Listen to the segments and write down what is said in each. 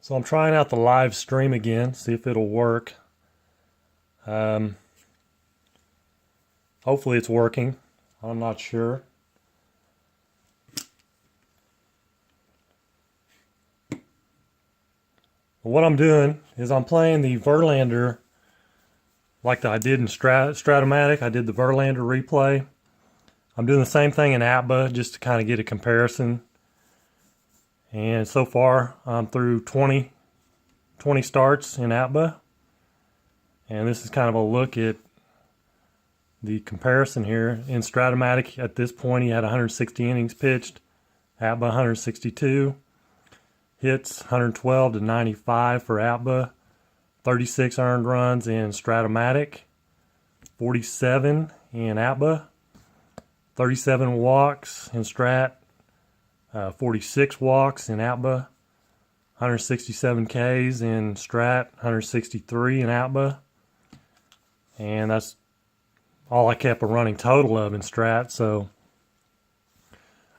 So I'm trying out the live stream again, see if it'll work. Hopefully it's working. I'm not sure. What I'm doing is I'm playing the Verlander like I did in Stratomatic. I did the Verlander replay. I'm doing the same thing in Apba just to kind of get a comparison. And so far I'm through 20 starts in Apba. And this is kind of a look at the comparison here. In Stratomatic at this point he had 160 innings pitched. Apba 162. Hits 112 to 95 for Apba. 36 earned runs in Stratomatic. 47 in Apba. 37 walks in Strat. 46 walks in Apba. 167 Ks in Strat. 163 in Apba. And that's all I kept a running total of in Strat. So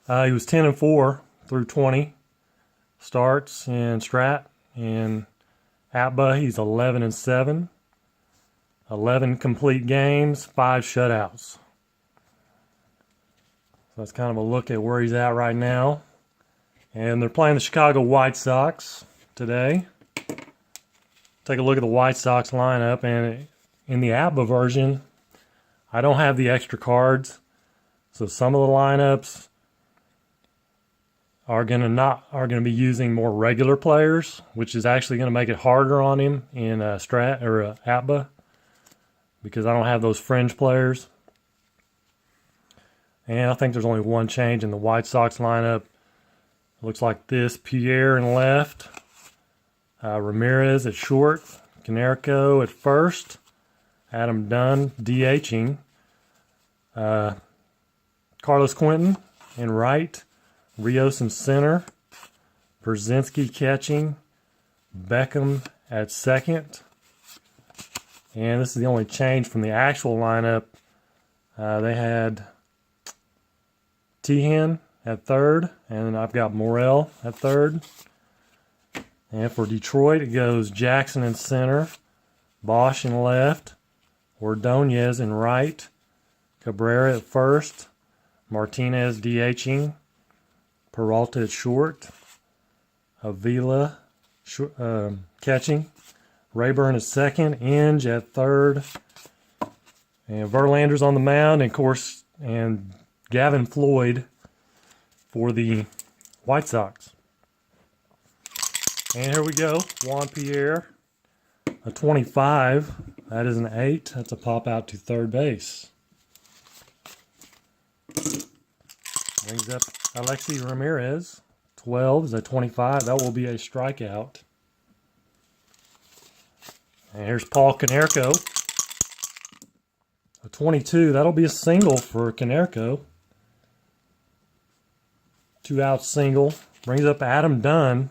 he was 10-4 through 20 starts in Strat. In Apba, he's 11-7. 11 complete games, 5 shutouts. So that's kind of a look at where he's at right now. And they're playing the Chicago White Sox today. Take a look at the White Sox lineup. And in the Apba version, I don't have the extra cards. So some of the lineups are gonna be using more regular players, which is actually gonna make it harder on him in Strat or Apba, because I don't have those fringe players. And I think there's only one change in the White Sox lineup. It looks like this: Pierre in left, Ramirez at short, Konerko at first, Adam Dunn DHing, Carlos Quentin in right, Rios in center, Brzezinski catching, Beckham at second. And this is the only change from the actual lineup. They had Tehan at third, and I've got Morel at third. And for Detroit, it goes Jackson in center, Bosch in left, Ordonez in right, Cabrera at first, Martinez DHing, Peralta at short, Avila catching, Rayburn at second, Inge at third, and Verlander's on the mound, and of course, and Gavin Floyd for the White Sox. And here we go, Juan Pierre, a 25. That is an 8. That's a pop out to third base. Brings up Alexi Ramirez. 12 is a 25. That will be a strikeout. And here's Paul Konerko. A 22. That'll be a single for Konerko. 2-out single. Brings up Adam Dunn.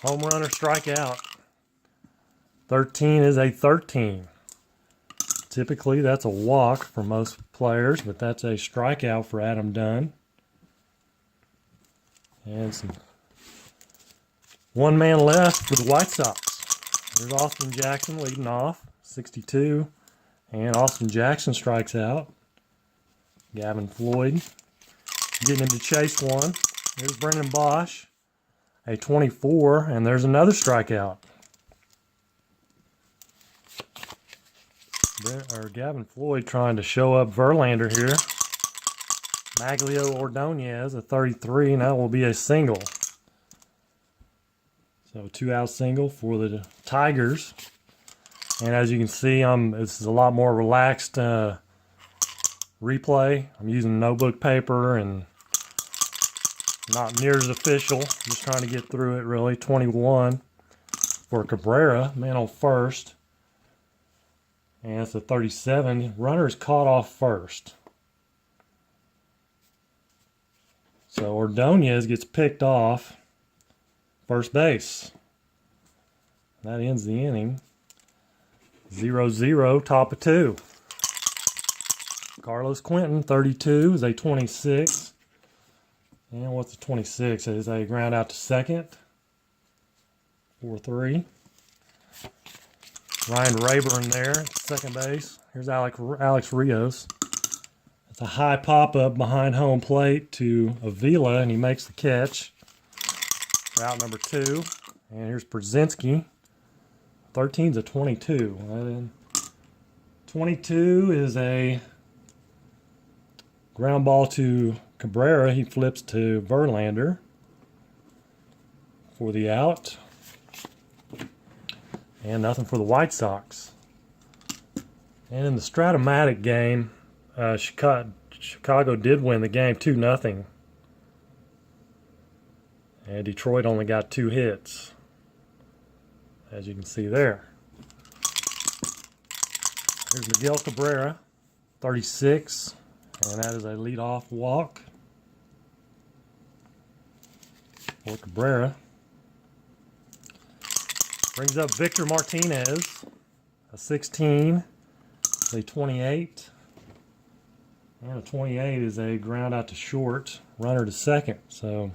Home run or strikeout. 13 is a 13. Typically, that's a walk for most players, but that's a strikeout for Adam Dunn. And some one man left for the White Sox. There's Austin Jackson leading off, 62. And Austin Jackson strikes out. Gavin Floyd getting him to chase one. Here's Brendan Bosch, a 24, and there's another strikeout. Gavin Floyd trying to show up Verlander here. Maglio Ordonez, a 33, and that will be a single. So 2-out single for the Tigers. And as you can see, this is a lot more relaxed replay. I'm using notebook paper and not near as official. Just trying to get through it really. 21 for Cabrera, man on first. And it's a 37. Runner is caught off first. So Ordonez gets picked off first base. That ends the inning. 0-0, top of 2. Carlos Quentin, 32, is a 26. And what's the 26? Is a ground out to second. 4-3. Ryan Rayburn there at second base. Here's Alex Rios. It's a high pop-up behind home plate to Avila, and he makes the catch. Out number 2. And here's Brzezinski. 13's a 22. 22 is a ground ball to Cabrera. He flips to Verlander for the out. And nothing for the White Sox. And in the Stratomatic game, Chicago did win the game 2-0. And Detroit only got 2 hits, as you can see there. Here's Miguel Cabrera, 36, and that is a leadoff walk for Cabrera. Brings up Victor Martinez, a 16, a 28, and a 28 is a ground out to short, runner to second. So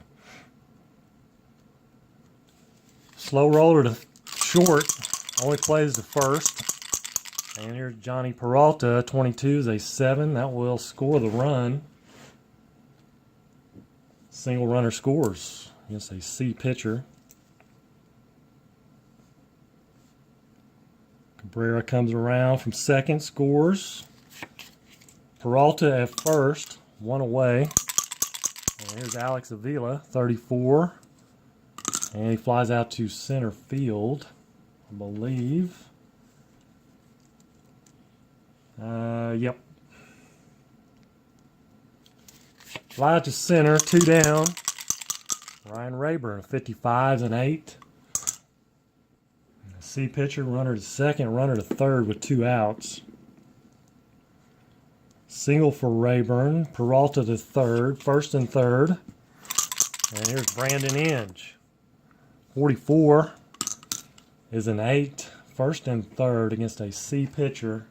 slow roller to short, only plays to first. And here's Johnny Peralta, 22 is a 7. That will score the run. Single runner scores against a C pitcher. Cabrera comes around from second, scores. Peralta at first, 1 away. And here's Alex Avila, 34. And he flies out to center field, I believe. Yep. Fly out to center, 2 down. Ryan Rayburn, 55's an 8. C pitcher, runner to second, runner to third with 2 outs. Single for Rayburn, Peralta to third, first and third. And here's Brandon Inge. 44 is an 8, first and third against a C pitcher.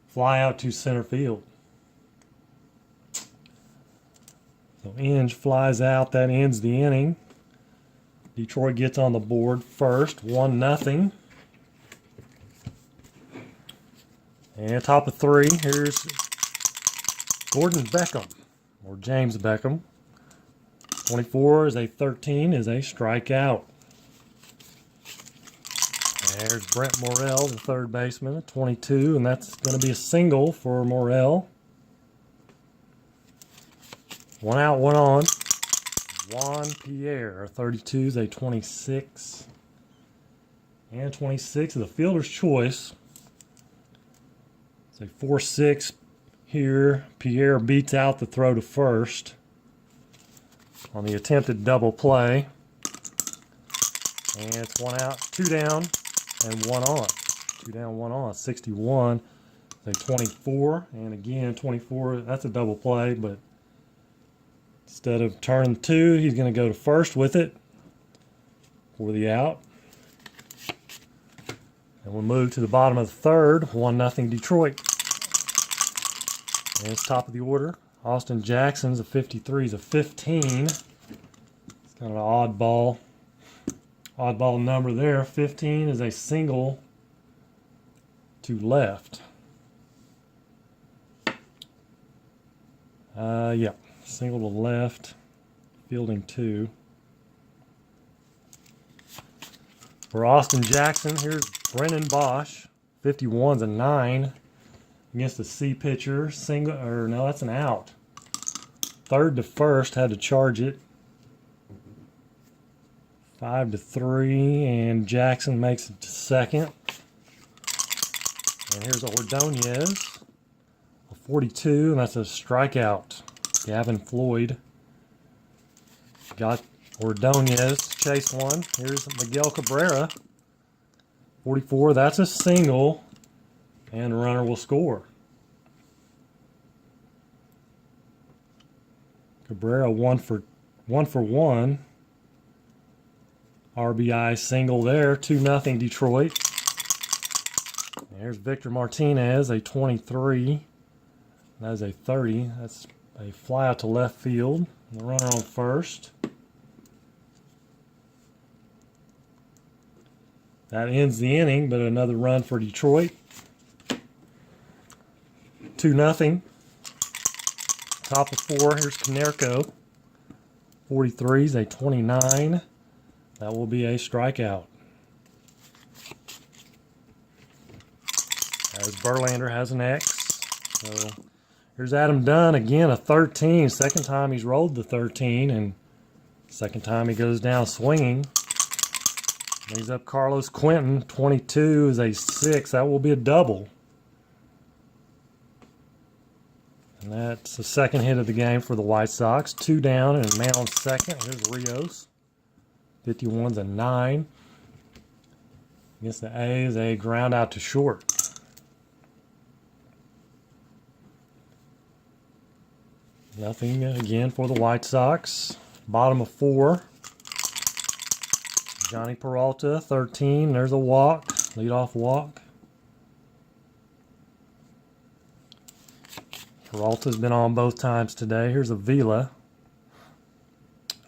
Fly out to center field. So Inge flies out, that ends the inning. Detroit gets on the board first, 1-0. And top of 3, here's Gordon Beckham, or James Beckham. 24 is a 13, is a strikeout. There's Brent Morel, the third baseman, at 22, and that's going to be a single for Morel. 1 out, 1 on. Juan Pierre, 32 is a 26. And 26 is a fielder's choice. It's a 4-6 here. Pierre beats out the throw to first on the attempted double play. And it's 1 out, 2 down, and 1 on. 2 down, 1 on. 61 is a 24. And again, 24, that's a double play, but instead of turn 2, he's going to go to first with it for the out. And we'll move to the bottom of the third, 1-0 Detroit. And it's top of the order. Austin Jackson's a 53, is a 15. It's kind of an oddball number there. 15 is a single to left. Yeah. Single to left, fielding 2. For Austin Jackson, here's Brennan Bosch, 51's a 9 against the C pitcher. Single, or no, that's an out. Third to first, had to charge it. 5-3, and Jackson makes it to second. And here's Ordonez, a 42, and that's a strikeout. Gavin Floyd got Ordonez, chase one. Here's Miguel Cabrera, 44. That's a single, and the runner will score. Cabrera 1 for 1. RBI single there, 2-0 Detroit. There's Victor Martinez, a 23. That is a 30. That's a fly out to left field. The runner on first. That ends the inning, but another run for Detroit. 2-0. Top of 4, here's Konerko. 43 is a 29. That will be a strikeout. As Verlander has an X. So here's Adam Dunn again, a 13. Second time he's rolled the 13, and second time he goes down swinging. Brings up Carlos Quentin. 22 is a 6. That will be a double. And that's the second hit of the game for the White Sox. 2 down and a man on second. Here's Rios. 51's a 9. Against the A's, a ground out to short. Nothing again for the White Sox. Bottom of 4. Johnny Peralta, 13. There's a walk. Leadoff walk. Peralta's been on both times today. Here's Avila.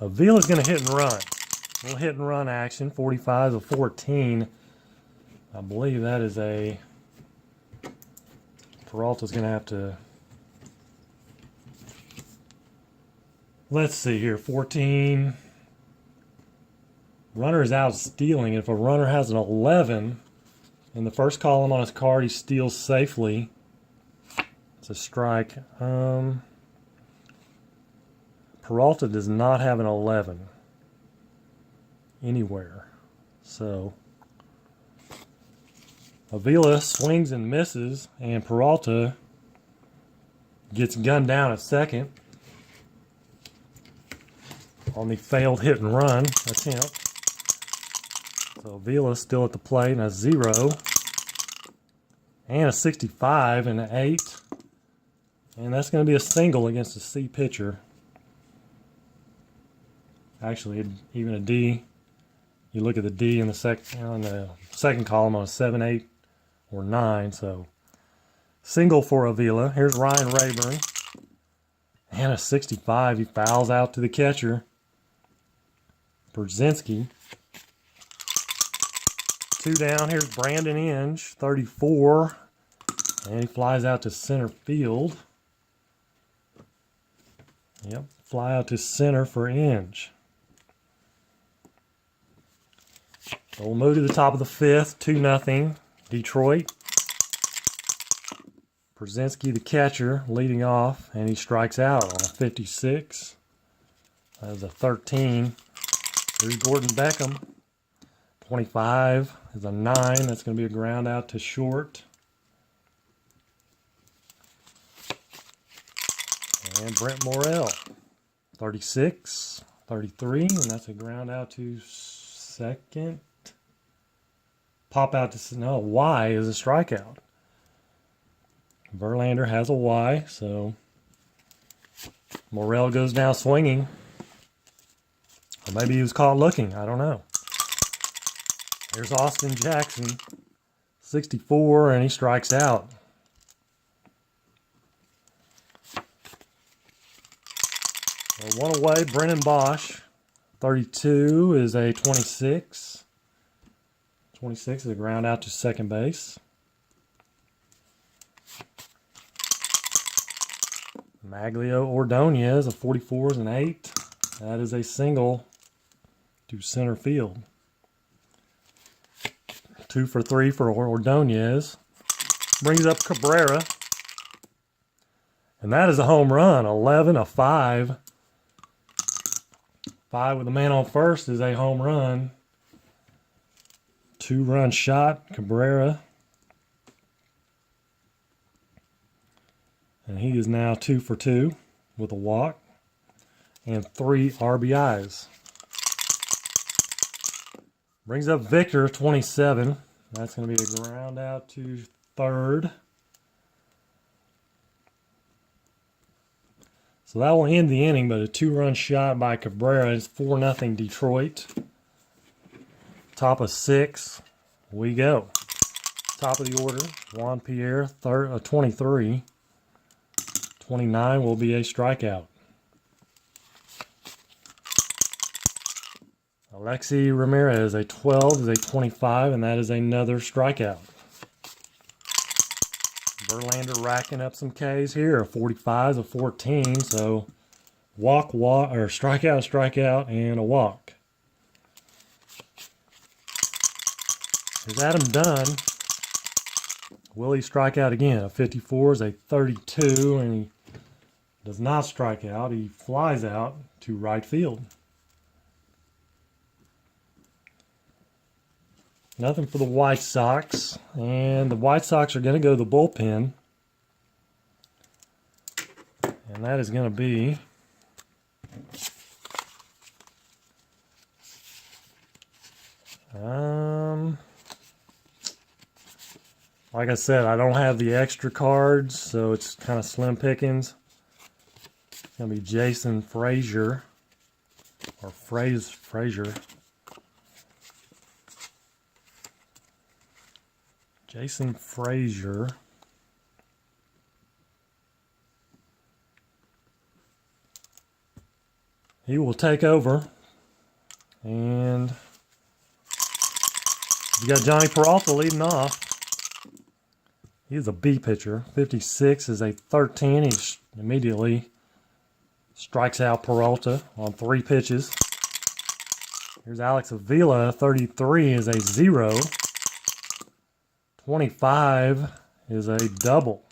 Avila's going to hit and run. A little hit and run action. 45 to 14. I believe that is a... Peralta's going to have to... Let's see here. 14. Runner is out stealing. If a runner has an 11 in the first column on his card, he steals safely. It's a strike. Peralta does not have an 11 anywhere. So Avila swings and misses, and Peralta gets gunned down at second on the failed hit and run attempt. So Avila's still at the plate, and a 0. And a 65 and an 8. And that's going to be a single against a C pitcher. Actually, even a D. You look at the D in the second column on a 7, 8, or 9. So single for Avila. Here's Ryan Rayburn. And a 65. He fouls out to the catcher. Brzezinski. 2 down. Here's Brandon Inge, 34. And he flies out to center field. Yep, fly out to center for Inge. So we'll move to the top of the 5th, 2-0, Detroit. Brzezinski, the catcher, leading off, and he strikes out on a 56. That was a 13. Here's Gordon Beckham. 25 is a 9. That's going to be a ground out to short. And Brent Morrell. 36, 33, and that's a ground out to second. Pop out to, no, Y is a strikeout. Verlander has a Y, so Morrell goes down swinging. Or maybe he was caught looking, I don't know. There's Austin Jackson, 64, and he strikes out. Well, one away, Brennan Bosch, 32 is a 26. 26 is a ground out to second base. Maglio Ordonez, a 44 is an 8. That is a single to center field. 2 for 3 for Ordonez. Brings up Cabrera. And that is a home run. 11, a 5. 5 with a man on first is a home run. 2-run shot, Cabrera. And he is now 2 for 2 with a walk and 3 RBIs. Brings up Victor, 27. That's going to be a ground out to third. So that will end the inning, but a 2-run shot by Cabrera is 4-0 Detroit. Top of 6, we go. Top of the order, Juan Pierre, 23. 29 will be a strikeout. Alexi Ramirez, a 12 is a 25, and that is another strikeout. Verlander racking up some Ks here. A 45 is a 14, so walk, or strikeout, and a walk. Here's Adam Dunn. Will he strike out again? A 54 is a 32, and he does not strike out. He flies out to right field. Nothing for the White Sox, and the White Sox are going to go to the bullpen, and that is going to be like I said, I don't have the extra cards, so it's kind of slim pickings. It's going to be Jason Frazier, or Frazier. Jason Frazier. He will take over. And you got Johnny Peralta leading off. He's a B pitcher. 56 is a 13. He immediately strikes out Peralta on 3 pitches. Here's Alex Avila. 33 is a 0. 25 is a double.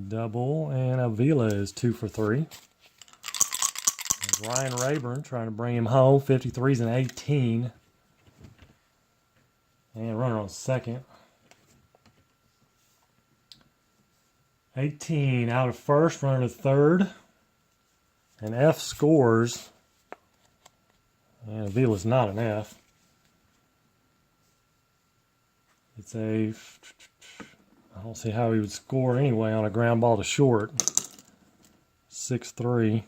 Double, and Avila is 2 for 3. There's Ryan Rayburn trying to bring him home. 53 is an 18. And runner on second. 18 out of first, runner to third. And F scores. And Avila's not an F. It's a, I don't see how he would score anyway on a ground ball to short. 6-3.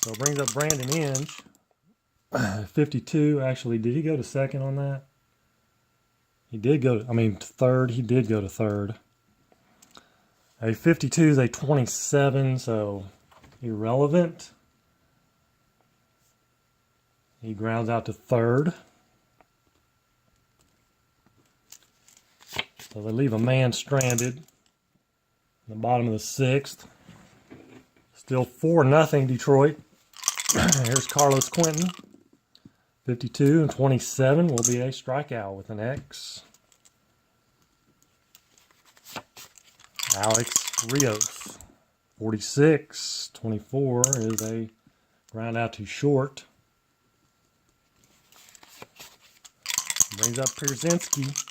So it brings up Brandon Inge. 52. Actually, did he go to second on that? He did go to third. He did go to third. A 52 is a 27, so irrelevant. He grounds out to third. So they leave a man stranded in the bottom of the 6th. Still 4-0 Detroit. Here's Carlos Quentin. 52 and 27 will be a strikeout with an X. Alex Rios. 46, 24 is a ground out to short. Brings up Pierzynski.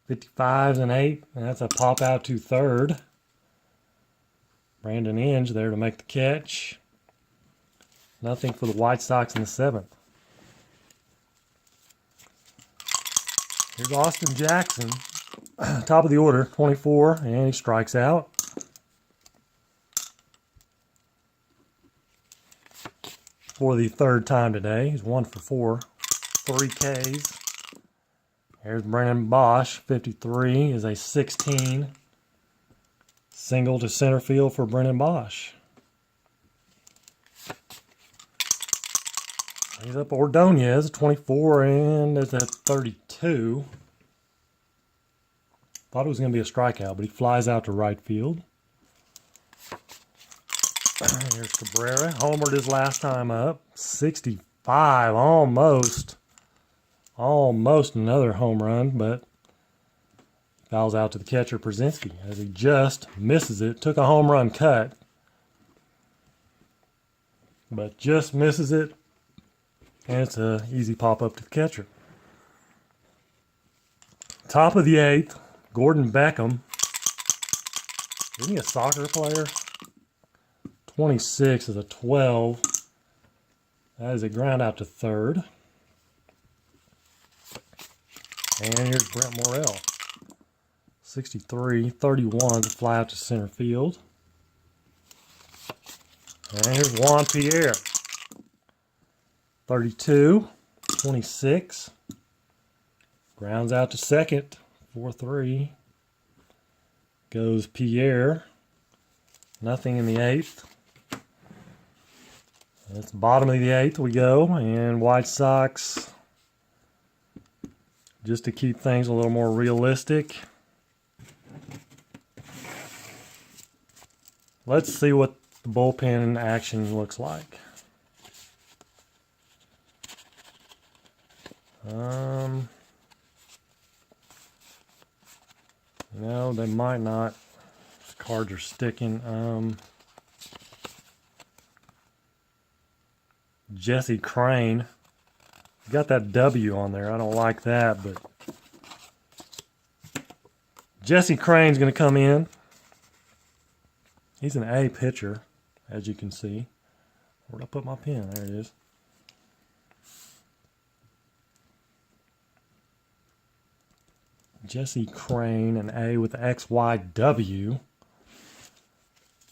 55 and 8, and that's a pop out to third. Brandon Inge there to make the catch. Nothing for the White Sox in the 7th. Here's Austin Jackson. Top of the order, 24, and he strikes out. For the 3rd time today. He's 1 for 4. 3 Ks. Here's Brennan Bosch. 53 is a 16. Single to center field for Brennan Bosch. He's up Ordonez, 24, and there's a 32. Thought it was going to be a strikeout, but he flies out to right field. Here's Cabrera. Homered his last time up. 65, almost another home run, but fouls out to the catcher, Pierzynski, as he just misses it. Took a home run cut, but just misses it. And it's an easy pop-up to the catcher. Top of the 8th, Gordon Beckham. Isn't he a soccer player? 26 is a 12. That is a ground out to third. And here's Brent Morrell. 63, 31 to fly out to center field. And here's Juan Pierre. 32, 26. Grounds out to second. 4-3. Goes Pierre. Nothing in the 8th. It's the bottom of the 8th we go, and White Sox, just to keep things a little more realistic. Let's see what the bullpen action looks like. No, they might not. These cards are sticking. Jesse Crane. Got that W on there. I don't like that, but Jesse Crane's going to come in. He's an A pitcher, as you can see. Where'd I put my pen? There it is. Jesse Crane, an A with the XYW.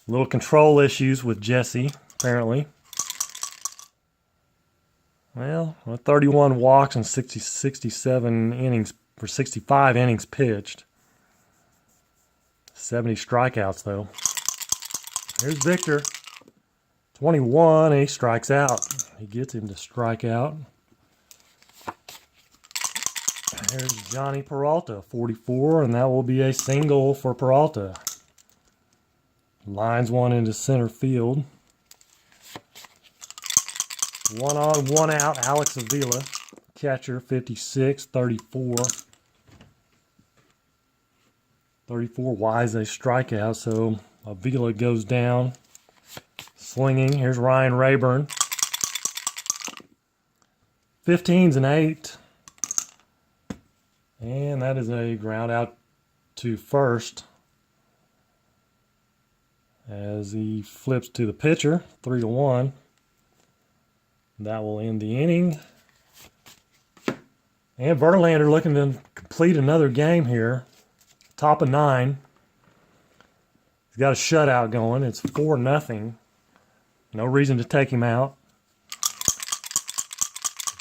Little control issues with Jesse, apparently. Well, 31 walks and 67 innings, for 65 innings pitched. 70 strikeouts, though. Here's Victor. 21, and he strikes out. He gets him to strike out. Here's Johnny Peralta, 44, and that will be a single for Peralta. Lines one into center field. 1 on, 1 out, Alex Avila. Catcher, 56, 34. 34 wise a strikeout, so Avila goes down. Swinging, here's Ryan Rayburn. 15's an 8. And that is a ground out to first as he flips to the pitcher, 3-1. That will end the inning. And Verlander looking to complete another game here. Top of 9. He's got a shutout going. It's 4-0. No reason to take him out.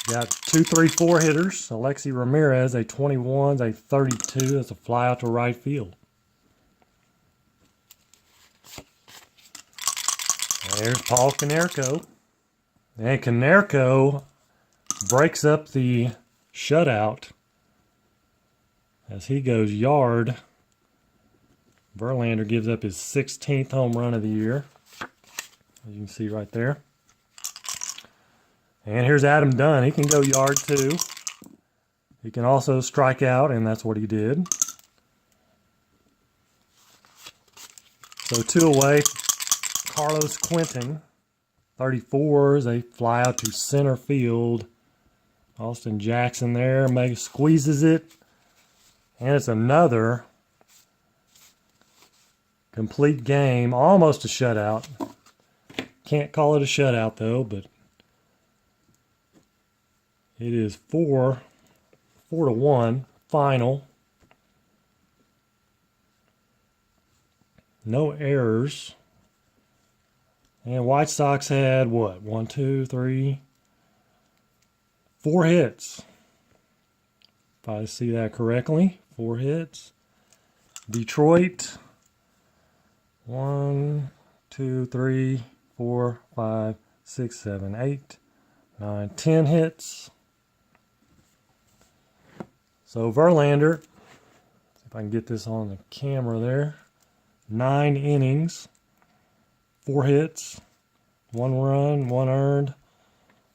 Got 2, 3, 4 hitters. Alexi Ramirez, a 21, a 32. That's a fly out to right field. There's Paul Konerko. And Konerko breaks up the shutout as he goes yard. Verlander gives up his 16th home run of the year, as you can see right there. And here's Adam Dunn. He can go yard too. He can also strike out, and that's what he did. So 2 away. Carlos Quentin, 34, is a fly out to center field. Austin Jackson there, squeezes it. And it's another complete game, almost a shutout. Can't call it a shutout though, but it is 4-1 final. No errors. And White Sox had what? 1, 2, 3, 4 hits. If I see that correctly, 4 hits. Detroit, 1, 2, 3, 4, 5, 6, 7, 8, 9, 10 hits. So Verlander, see if I can get this on the camera there, 9 innings, 4 hits, 1 run, 1 earned.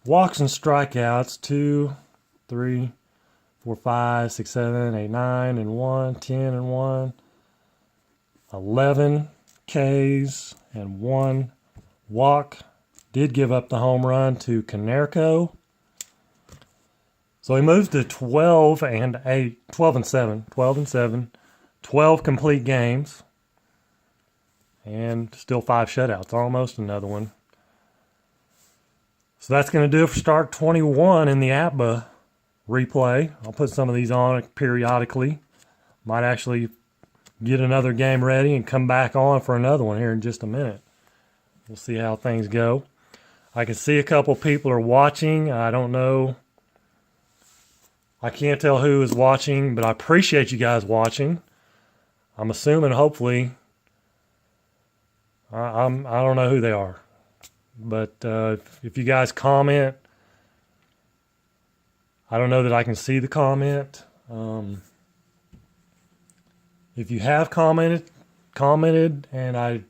Walks and strikeouts, 2, 3, 4, 5, 6, 7, 8, 9, and 1, 10 and 1. 11 Ks and 1 walk. Did give up the home run to Konerko. So he moves to 12 and 7, 12 complete games. And still 5 shutouts, almost another one. So that's going to do it for start 21 in the Apba replay. I'll put some of these on periodically. Might actually get another game ready and come back on for another one here in just a minute. We'll see how things go. I can see a couple people are watching. I don't know. I can't tell who is watching, but I appreciate you guys watching. I'm assuming hopefully I don't know who they are, but if you guys comment, I don't know that I can see the comment. If you have commented and I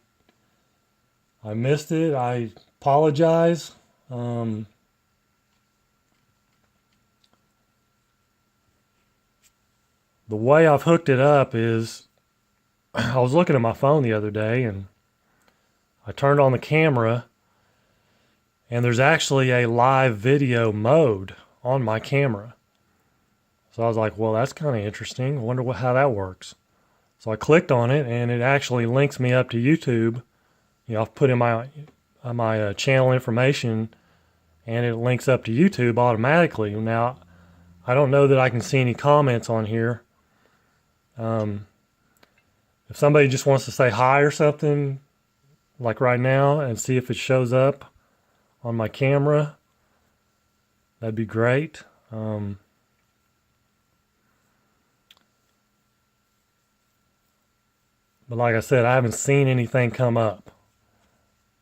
missed it, I apologize. The way I've hooked it up is I was looking at my phone the other day and I turned on the camera and there's actually a live video mode on my camera. So I was like, well, that's kind of interesting. I wonder how that works. So I clicked on it and it actually links me up to YouTube. You know, I've put in my channel information and it links up to YouTube automatically. Now, I don't know that I can see any comments on here. If somebody just wants to say hi or something, like right now, and see if it shows up on my camera, that'd be great. But like I said, I haven't seen anything come up.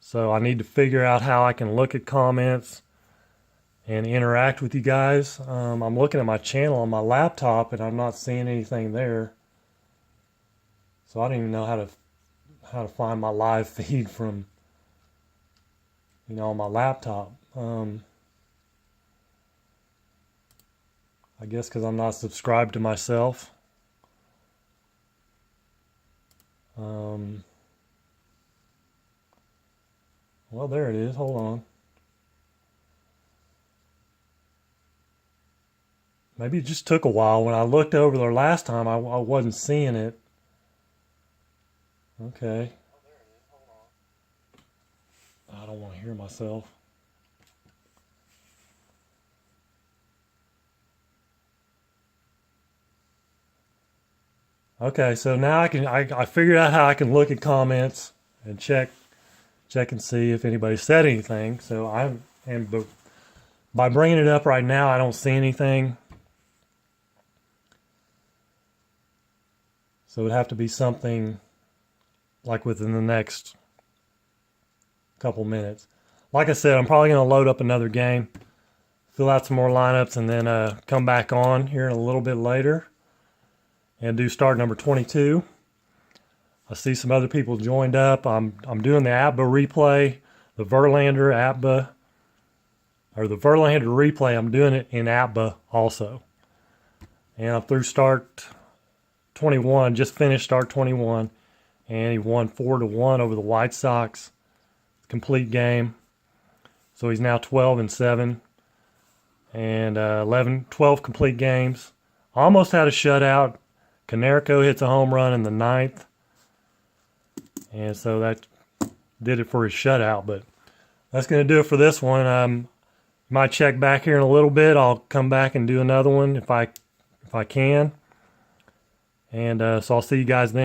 So I need to figure out how I can look at comments and interact with you guys. I'm looking at my channel on my laptop and I'm not seeing anything there. So I don't even know how to find my live feed from, you know, on my laptop. I guess because I'm not subscribed to myself. Well, there it is. Hold on. Maybe it just took a while. When I looked over there last time, I wasn't seeing it. Okay. I don't want to hear myself. Okay, so now I figured out how I can look at comments and check and see if anybody said anything. So by bringing it up right now, I don't see anything. So it would have to be something like within the next couple minutes. Like I said, I'm probably going to load up another game, fill out some more lineups, and then come back on here in a little bit later and do start number 22. I see some other people joined up. I'm doing the Apba replay, the Verlander Apba, or the Verlander replay. I'm doing it in Apba also. And I'm through start 21, just finished start 21. And he won 4-1 over the White Sox. Complete game. So he's now 12-7. And 12 complete games. Almost had a shutout. Canerco hits a home run in the 9th. And so that did it for his shutout. But that's going to do it for this one. Might check back here in a little bit. I'll come back and do another one if I can. And so I'll see you guys then.